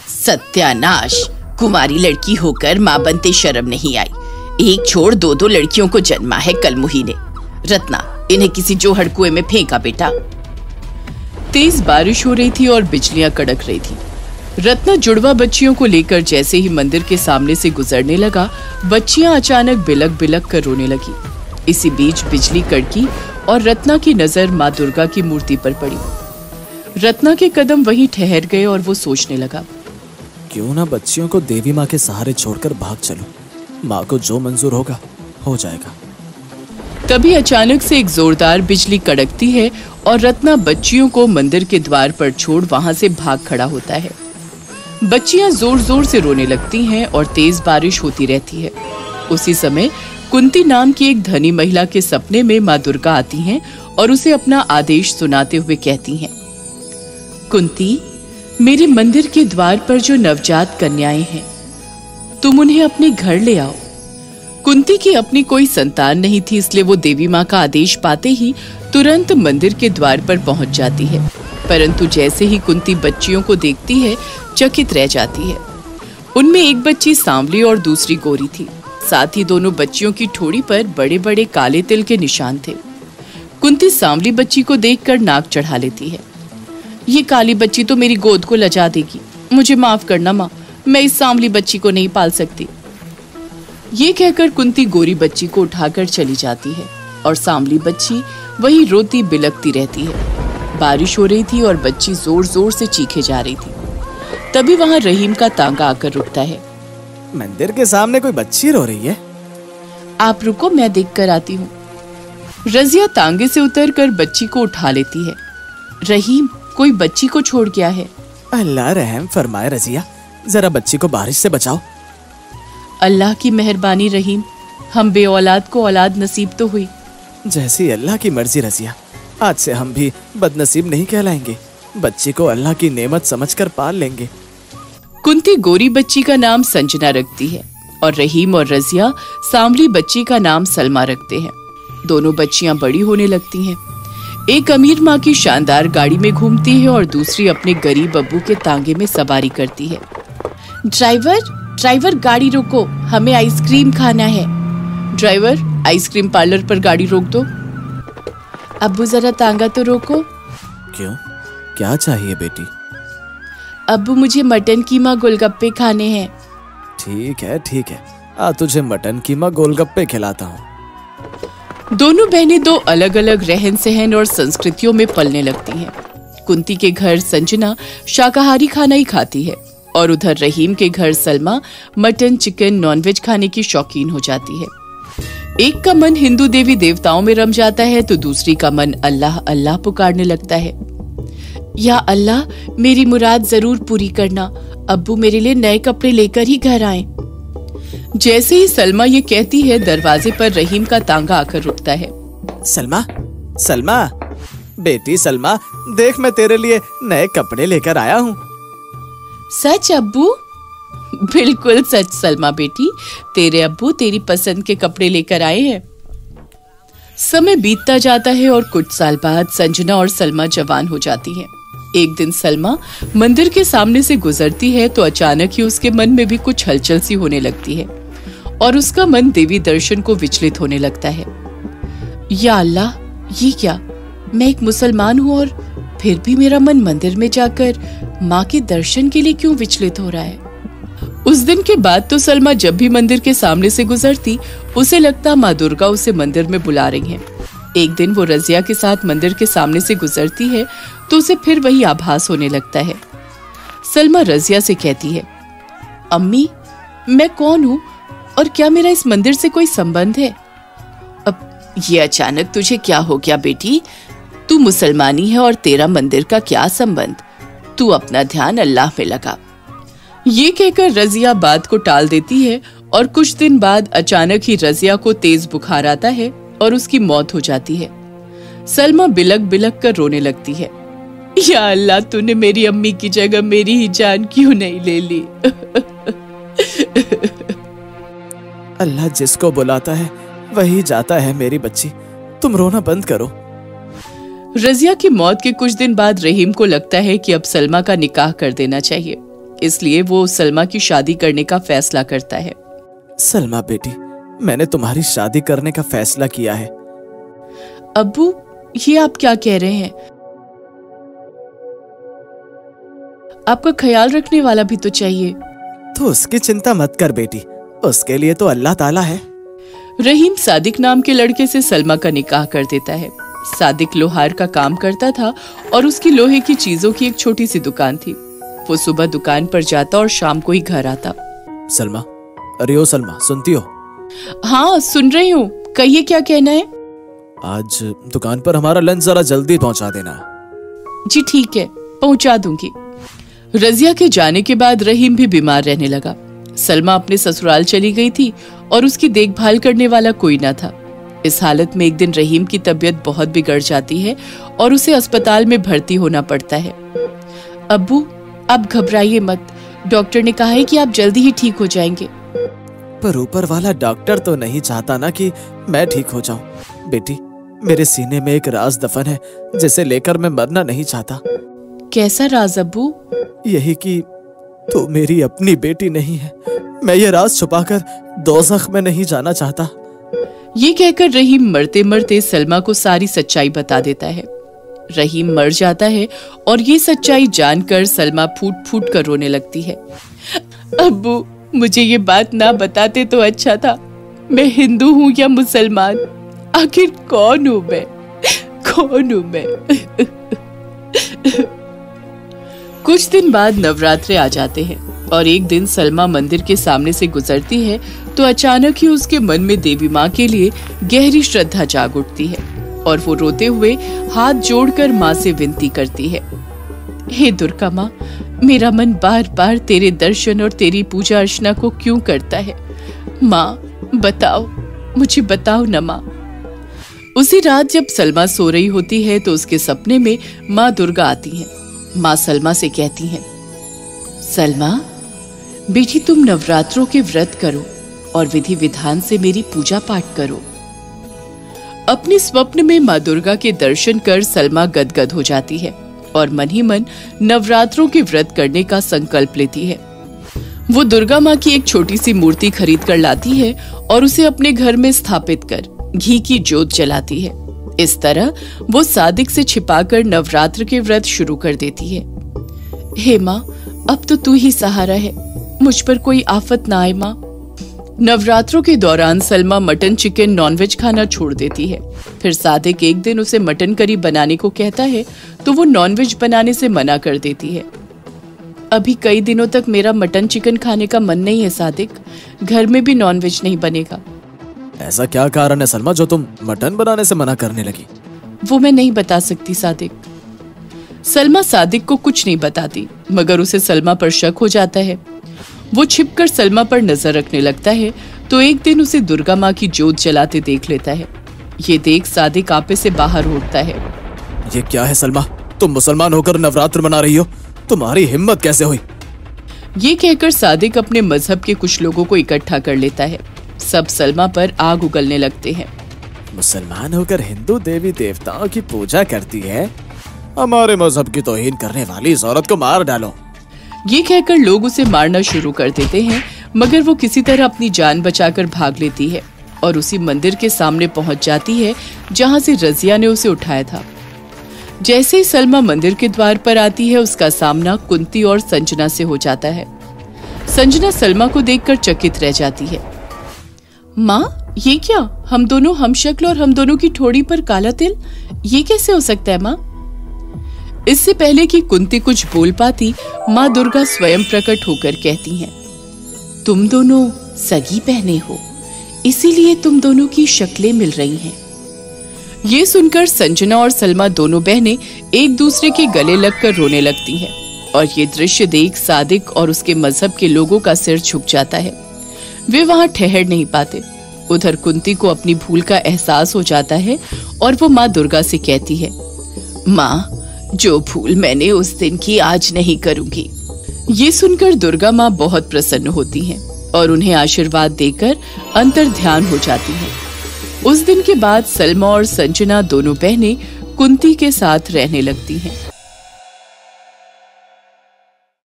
सत्यानाश, कुमारी लड़की होकर माँ बनते शर्म नहीं आई। एक छोड़ दो दो लड़कियों को जन्मा है कलमुही ने। रत्ना, इन्हें किसी जोहड़ कुएं में फेंका बेटा। तेज बारिश हो रही थी और बिजलियां कड़क रही थी। रत्ना जुड़वा बच्चियों को लेकर जैसे ही मंदिर के सामने से गुजरने लगा, बच्चियां अचानक बिलक बिलक कर रोने लगी। इसी बीच बिजली कड़की और रत्ना की नजर माँ दुर्गा की मूर्ति पर पड़ी। रत्ना के कदम वहीं ठहर गए और वो सोचने लगा, क्यों ना बच्चियों को देवी माँ के सहारे छोड़कर भाग चलूं। माँ को जो मंजूर होगा हो जाएगा। तभी अचानक से एक जोरदार बिजली कड़कती है और रत्ना बच्चियों को मंदिर के द्वार पर छोड़ वहां से भाग खड़ा होता है। बच्चियां जोर जोर से रोने लगती हैं और तेज बारिश होती रहती है। उसी समय कुंती नाम की एक धनी महिला के सपने में माँ दुर्गा आती हैं और उसे अपना आदेश सुनाते हुए कहती हैं, कुंती, मेरे मंदिर के द्वार पर जो नवजात कन्याएं हैं, तुम उन्हें अपने घर ले आओ। कुंती की अपनी कोई संतान नहीं थी, इसलिए वो देवी माँ का आदेश पाते ही तुरंत मंदिर के द्वार पर पहुंच जाती है। परंतु जैसे ही कुंती बच्चियों को देखती है, चकित रह जाती है। उनमें एक बच्ची सांवली और दूसरी गोरी थी। साथ ही दोनों बच्चियों की ठोड़ी पर बड़े बड़े काले तिल के निशान थे। कुंती सांवली बच्ची को देखकर नाक चढ़ा लेती है। ये काली बच्ची तो मेरी गोद को लजा देगी, मुझे माफ करना माँ, मैं इस सांवली बच्ची को नहीं पाल सकती। ये कहकर कुंती गोरी बच्ची को उठाकर चली जाती है और सांवली बच्ची वहीं रोती बिलकती रहती है। बारिश हो रही थी और बच्ची जोर जोर से चीखे जा रही थी। तभी वहां रहीम का तांगा आकर रुकता है। मंदिर के सामने कोई बच्ची रो रही है। आप रुको, मैं देख कर आती हूँ। रजिया तांगे से उतरकर बच्ची को उठा लेती है। रहीम, कोई बच्ची को छोड़ गया है। अल्लाह रहम फरमाए रजिया, जरा बच्ची को बारिश से बचाओ। अल्लाह की मेहरबानी रहीम, हम बे औलाद को औलाद नसीब तो हुई। जैसी अल्लाह की मर्जी रजिया, आज से हम भी बदनसीब नहीं कहलाएंगे। बच्ची को अल्लाह की नेमत समझकर पाल लेंगे। कुंती गोरी बच्ची का नाम संजना रखती है और रहीम और रजिया सांवली बच्ची का नाम सलमा रखते हैं। दोनों बच्चियां बड़ी होने लगती हैं। एक अमीर माँ की शानदार गाड़ी में घूमती है और दूसरी अपने गरीब अब्बू के तांगे में सवारी करती है। ड्राइवर गाड़ी रोको, हमें आइसक्रीम खाना है। ड्राइवर, आइसक्रीम पार्लर पर गाड़ी रोक दो। अब्बू जरा तांगा तो रोको। क्यों, क्या चाहिए बेटी? अब्बू, मुझे मटन कीमा गोलगप्पे खाने हैं। ठीक है, आ तुझे मटन कीमा गोलगप्पे खिलाता हूँ। दोनों बहनें दो अलग अलग रहन सहन और संस्कृतियों में पलने लगती हैं। कुंती के घर संजना शाकाहारी खाना ही खाती है और उधर रहीम के घर सलमा मटन चिकन नॉनवेज खाने की शौकीन हो जाती है। एक का मन हिंदू देवी देवताओं में रम जाता है तो दूसरी का मन अल्लाह अल्लाह पुकारने लगता है। या अल्लाह, मेरी मुराद जरूर पूरी करना, अब्बू मेरे लिए नए कपड़े लेकर ही घर आए। जैसे ही सलमा ये कहती है, दरवाजे पर रहीम का तांगा आकर रुकता है। सलमा, बेटी सलमा, देख मैं तेरे लिए नए कपड़े लेकर आया हूँ। सच अब्बू? बिल्कुल सच सलमा बेटी, तेरे अब्बू तेरी पसंद के कपड़े लेकर आए हैं। समय बीतता जाता है और कुछ साल बाद संजना और सलमा जवान हो जाती हैं। एक दिन सलमा मंदिर के सामने से गुजरती है तो अचानक ही उसके मन में भी कुछ हलचल सी होने लगती है और उसका मन देवी दर्शन को विचलित होने लगता है। या अल्लाह, ये क्या? मैं एक मुसलमान हूँ और फिर भी मेरा मन मंदिर में जाकर माँ के दर्शन के लिए क्यों विचलित हो रहा है? उस दिन के बाद तो सलमा जब भी मंदिर के सामने से गुजरती, उसे लगता माँ दुर्गा उसे मंदिर में बुला रही हैं। एक दिन वो रजिया के साथ मंदिर के सामने से गुजरती है तो उसे फिर वही आभास होने लगता है। सलमा रजिया से कहती है, अम्मी, मैं कौन हूँ और क्या मेरा इस मंदिर से कोई संबंध है? अब ये अचानक तुझे क्या हो गया बेटी? तू मुसलमानी है और तेरा मंदिर का क्या संबंध? तू अपना ध्यान अल्लाह में लगा। ये कहकर रजिया बात को टाल देती है और कुछ दिन बाद अचानक ही रजिया को तेज बुखार आता है और उसकी मौत हो जाती है। सलमा बिलक बिलक कर रोने लगती है। या अल्लाह, तूने मेरी अम्मी की जगह मेरी ही जान क्यों नहीं ले ली? अल्लाह जिसको बुलाता है वही जाता है मेरी बच्ची, तुम रोना बंद करो। रजिया की मौत के कुछ दिन बाद रहीम को लगता है कि अब सलमा का निकाह कर देना चाहिए। इसलिए वो सलमा की शादी करने का फैसला करता है। सलमा बेटी, मैंने तुम्हारी शादी करने का फैसला किया है। अब्बू, ये आप क्या कह रहे हैं? आपका ख्याल रखने वाला भी तो चाहिए। तो उसकी चिंता मत कर बेटी, उसके लिए तो अल्लाह ताला है। रहीम सादिक नाम के लड़के से सलमा का निकाह कर देता है। सादिक लोहार का काम करता था और उसकी लोहे की चीजों की एक छोटी सी दुकान थी। वो सुबह दुकान पर जाता और शाम को ही घर आता। सलमा, अरे ओ सलमा, सुनती हो? हाँ, सुन रही हूँ, कहिए क्या कहना है। आज दुकान पर हमारा लंच जरा जल्दी पहुंचा देना। जी ठीक है, पहुंचा दूंगी। रजिया के जाने के बाद रहीम भी बीमार रहने लगा। सलमा अपने ससुराल चली गई थी और उसकी देखभाल करने वाला कोई न था। इस हालत में एक दिन रहीम की तबीयत बहुत बिगड़ जाती है और उसे अस्पताल में भर्ती होना पड़ता है। अब्बू, आप घबराइए मत, डॉक्टर ने कहा है कि आप जल्दी ही ठीक हो जाएंगे। पर ऊपर वाला डॉक्टर तो नहीं चाहता ना कि मैं ठीक हो जाऊं। बेटी, मेरे सीने में एक राज दफन है जिसे लेकर मैं मरना नहीं चाहता। कैसा राज अब्बू? यही कि तू मेरी अपनी बेटी नहीं है। मैं ये राज छुपाकर दोज़ख में नहीं जाना चाहता। ये कहकर रहीम मरते मरते सलमा को सारी सच्चाई बता देता है। रहीम मर जाता है और ये सच्चाई जानकर सलमा फूट फूट कर रोने लगती है। अब्बू, मुझे ये बात ना बताते तो अच्छा था। मैं हिंदू हूँ या मुसलमान, आखिर कौन हूँ मैं? कौन हूँ मैं? कुछ दिन बाद नवरात्रे आ जाते हैं और एक दिन सलमा मंदिर के सामने से गुजरती है तो अचानक ही उसके मन में देवी माँ के लिए गहरी श्रद्धा जाग उठती है और वो रोते हुए हाथ जोड़कर माँ से विनती करती है। हे दुर्गा माँ, मेरा मन बार बार तेरे दर्शन और तेरी पूजा अर्चना को क्यों करता है? माँ बताओ, मुझे बताओ न माँ। उसी रात जब सलमा सो रही होती है तो उसके सपने में माँ दुर्गा आती हैं। माँ सलमा से कहती हैं, सलमा बेटी, तुम नवरात्रों के व्रत करो और विधि विधान से मेरी पूजा पाठ करो। अपने स्वप्न में माँ दुर्गा के दर्शन कर सलमा गदगद हो जाती है और मन ही मन नवरात्रों के व्रत करने का संकल्प लेती है। वो दुर्गा माँ की एक छोटी सी मूर्ति खरीद कर लाती है और उसे अपने घर में स्थापित कर घी की जोत जलाती है। इस तरह वो सादिक से छिपाकर नवरात्र के व्रत शुरू कर देती है। हे माँ, अब तो तू ही सहारा है, मुझ पर कोई आफत ना आए माँ। नवरात्रों के दौरान सलमा मटन चिकन नॉनवेज खाना छोड़ देती है। फिर सादिक एक दिन उसे मटन करी बनाने को कहता है तो वो नॉनवेज बनाने से मना कर देती है। अभी कई दिनों तक मेरा मटन चिकन खाने का मन नहीं है सादिक, घर में भी नॉनवेज नहीं बनेगा। ऐसा क्या कारण है सलमा जो तुम मटन बनाने से मना करने लगी? वो मैं नहीं बता सकती सादिक। सलमा सादिक को कुछ नहीं बताती, मगर उसे सलमा पर शक हो जाता है। वो छिपकर सलमा पर नजर रखने लगता है तो एक दिन उसे दुर्गा माँ की जोत जलाते देख लेता है। ये देख सादिक आपे से बाहर उठता है। ये क्या है सलमा, तुम मुसलमान होकर नवरात्र मना रही हो? तुम्हारी हिम्मत कैसे हुई? ये कहकर सादिक अपने मजहब के कुछ लोगों को इकट्ठा कर लेता है। सब सलमा पर आग उगलने लगते हैं। मुसलमान होकर हिंदू देवी देवताओं की पूजा करती है? हमारे मजहब की तौहीन करने वाली इस औरत को मार डालो। ये कहकर लोग उसे मारना शुरू कर देते हैं, मगर वो किसी तरह अपनी जान बचाकर भाग लेती है और उसी मंदिर के सामने पहुंच जाती है जहां से रजिया ने उसे उठाया था। जैसे ही सलमा मंदिर के द्वार पर आती है, उसका सामना कुंती और संजना से हो जाता है। संजना सलमा को देखकर चकित रह जाती है। माँ, ये क्या? हम दोनों हमशक्ल और हम दोनों की ठोड़ी पर काला तिल, ये कैसे हो सकता है माँ? इससे पहले कि कुंती कुछ बोल पाती, माँ दुर्गा स्वयं प्रकट होकर कहती हैं, तुम दोनों सगी बहनें हो, इसीलिए तुम दोनों की शक्लें मिल रही हैं। ये सुनकर संजना और सलमा दोनों बहनें एक दूसरे के गले लगकर रोने लगती हैं और ये दृश्य देख सादिक और उसके मजहब के लोगों का सिर झुक जाता है। वे वहां ठहर नहीं पाते। उधर कुंती को अपनी भूल का एहसास हो जाता है और वो माँ दुर्गा से कहती है, माँ, जो भूल मैंने उस दिन की आज नहीं करूंगी। ये सुनकर दुर्गा माँ बहुत प्रसन्न होती हैं और उन्हें आशीर्वाद देकर अंतर ध्यान हो जाती हैं। उस दिन के बाद सलमा और संजना दोनों बहनें कुंती के साथ रहने लगती हैं।